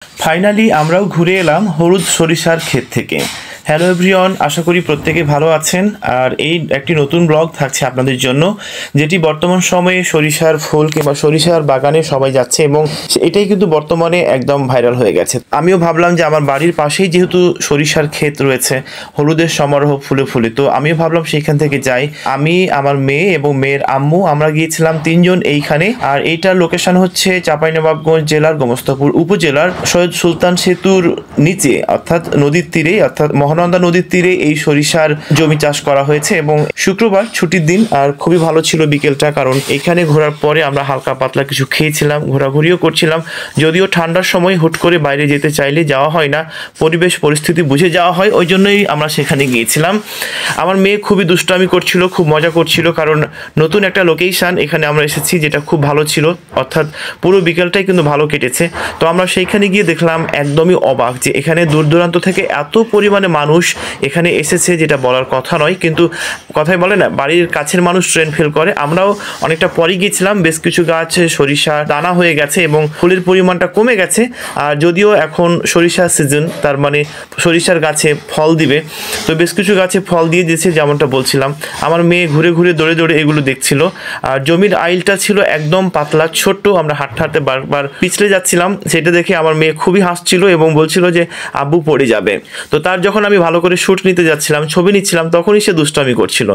Finally আমরাও ঘুরে এলাম হলুদ সরিষার ক্ষেত থেকে। হ্যালো এভরিওয়ান, আশা করি প্রত্যেকে ভালো আছেন। আর এই একটি নতুন ব্লগ থাকছে আপনাদের জন্য, যেটি বর্তমান সময়ে সরিষার ফুল কিংবা সরিষার বাগানে সবাই যাচ্ছে এবং এটাই কিন্তু বর্তমানে একদম ভাইরাল হয়ে গেছে। আমিও ভাবলাম যে আমার বাড়ির পাশেই যেহেতু সরিষার ক্ষেত রয়েছে, হলুদের সমারোহ ফুলে ফুলে, তো আমিও ভাবলাম সেইখান থেকে যাই। আমি, আমার মেয়ে এবং মেয়ের আম্মু, আমরা গিয়েছিলাম তিনজন এইখানে। আর এইটার লোকেশন হচ্ছে চাঁপাইনবাবগঞ্জ জেলার গোমস্তাপুর উপজেলার সৈয়দ সুলতান সেতুর নিচে, অর্থাৎ নদীর তীরে, অর্থাৎ মহানন্দা নদীর তীরে এই সরিষার জমি চাষ করা হয়েছে। এবং শুক্রবার ছুটির দিন, আর খুবই ভালো ছিল বিকেলটা, কারণ এখানে ঘোরার পরে আমরা হালকা পাতলা কিছু খেয়েছিলাম, ঘোরাঘুরিও করছিলাম। যদিও ঠান্ডার সময় হুট করে বাইরে যেতে চাইলে যাওয়া হয় না, পরিবেশ পরিস্থিতি বুঝে যাওয়া হয়, ওই জন্যই আমরা সেখানে গিয়েছিলাম। আমার মেয়ে খুবই দুষ্টামি করছিল, খুব মজা করছিল, কারণ নতুন একটা লোকেশন এখানে আমরা এসেছি, যেটা খুব ভালো ছিল, অর্থাৎ পুরো বিকেলটাই কিন্তু ভালো কেটেছে। তো আমরা সেইখানে গিয়ে দেখলাম, একদমই অবাক যে এখানে দূর দূরান্ত থেকে এত পরিমাণে মানুষ এখানে এসেছে, যেটা বলার কথা নয়। কিন্তু কথাই বলে না, বাড়ির কাছের মানুষ ট্রেন ফেল করে। আমরাও অনেকটা পরে গিয়েছিলাম, বেশ কিছু গাছ সরিষা দানা হয়ে গেছে এবং ফুলের পরিমাণটা কমে গেছে। আর যদিও এখন সরিষার সিজন, তার মানে সরিষার গাছে ফল দিবে, তো বেশ কিছু গাছে ফল দিয়ে দিয়েছে, যেমনটা বলছিলাম। আমার মেয়ে ঘুরে ঘুরে দৌড়ে দৌড়ে এগুলো দেখছিল। আর জমির আইলটা ছিল একদম পাতলা ছোট্ট, আমরা হাঁটতে হাঁটতে বারবার পিছলে যাচ্ছিলাম, সেটা দেখে আমার মেয়ে খুবই হাসছিল এবং বলছিল যে আব্বু পড়ে যাবে। তো তার যখন আমি ভালো করে শ্যুট নিতে যাচ্ছিলাম, ছবি নিচ্ছিলাম, তখনই সে দুষ্টামি করছিল।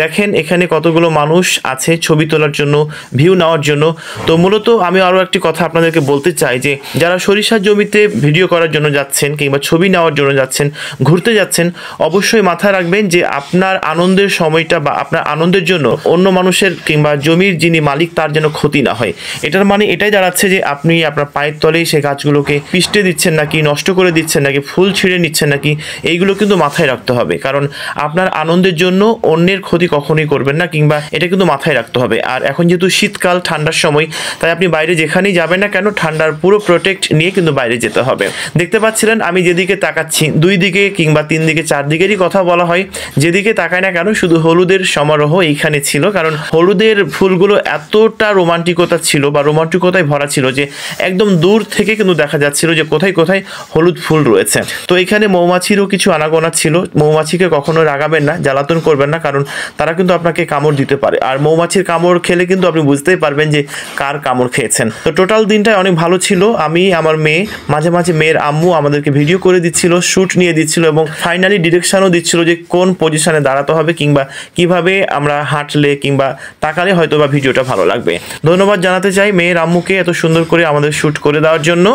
দেখেন এখানে কতগুলো মানুষ আছে ছবি তোলার জন্য, ভিউ নেওয়ার জন্য। তো মূলত আমি আরও একটি কথা আপনাদেরকে বলতে চাই, যে যারা সরিষার জমিতে ভিডিও করার জন্য যাচ্ছেন কিংবা ছবি নেওয়ার জন্য যাচ্ছেন, ঘুরতে যাচ্ছেন, অবশ্যই মাথায় রাখবেন যে আপনার আনন্দের সময়টা বা আপনার আনন্দের জন্য অন্য মানুষের কিংবা জমির যিনি মালিক তার যেন ক্ষতি না হয়। এটার মানে এটাই দাঁড়াচ্ছে যে আপনি আপনার পায়ের তলেই সেই গাছগুলোকে পিষ্টে দিচ্ছেন নাকি, নষ্ট করে দিচ্ছেন নাকি, ফুল ছিঁড়ে নিচ্ছেন নাকি, এইগুলো কিন্তু মাথায় রাখতে হবে। কারণ আপনার আনন্দের জন্য অন্যের ক্ষতি কখনোই করবেন না, কিংবা এটা কিন্তু মাথায় রাখতে হবে। আর এখন যেহেতু শীতকাল, ঠান্ডার সময়, তাই আপনি বাইরে যেখানেই যাবেন না কেন, ঠান্ডার পুরো প্রোটেক্ট নিয়ে কিন্তু বাইরে যেতে হবে। দেখতে পাচ্ছিলেন আমি যেদিকে তাকাচ্ছি, দুই দিকে কিংবা তিন দিকে চার দিকেরই কথা বলা হয়, যেদিকে তাকায় না কেন শুধু হলুদের সমারোহ এইখানে ছিল। কারণ হলুদের ফুলগুলো এতটা রোমান্টিকতা ছিল বা রোমান্টিকতায় ভরা ছিল যে একদম দূর থেকে কিন্তু দেখা যাচ্ছিল যে কোথায় কোথায় হলুদ ফুল রয়েছে। তো এখানে মৌমাছিরও কিছু আনাগোনা ছিল। মৌমাছিকে কখনো রাগাবেন না, জ্বালাতন করবেন না, কারণ তারা কিন্তু আপনাকে কামড় দিতে পারে। আর মৌমাছির কামড় খেলে কিন্তু আপনি বুঝতেই পারবেন যে কার কামড় খেয়েছেন। তো টোটাল দিনটাই অনেক ভালো ছিল। আমি, আমার মেয়ে, মাঝে মাঝে মেয়ের আম্মু আমাদেরকে ভিডিও করে দিচ্ছিল, শ্যুট নিয়ে দিচ্ছিল এবং ফাইনালি ডিরেকশনও দিচ্ছিল যে কোন পজিশনে দাঁড়াতে হবে কিংবা কিভাবে আমরা হাঁটলে কিংবা তাকালে হয়তো বা ভিডিওটা ভালো লাগবে। ধন্যবাদ জানাতে চাই মেয়ের আম্মুকে এত সুন্দর করে আমাদের শ্যুট করে দেওয়ার জন্য।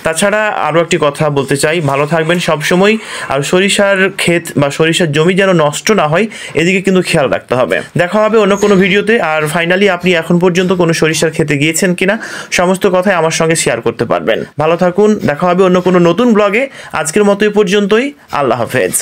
তাছাড়া আরও একটি কথা বলতে চাই, ভালো থাকবেন সবসময়। আর সরিষার ক্ষেত বা সরিষার জমি যেন নষ্ট না হয়, এদিকে কিন্তু খেয়াল রাখতে হবে। দেখা হবে অন্য কোনো ভিডিওতে। আর ফাইনালি আপনি এখন পর্যন্ত কোনো সরিষার ক্ষেতে গিয়েছেন কিনা, সমস্ত কথাই আমার সঙ্গে শেয়ার করতে পারবেন। ভালো থাকুন, দেখা হবে অন্য কোনো নতুন ব্লগে। আজকের মতো এই পর্যন্তই, আল্লাহ হাফেজ।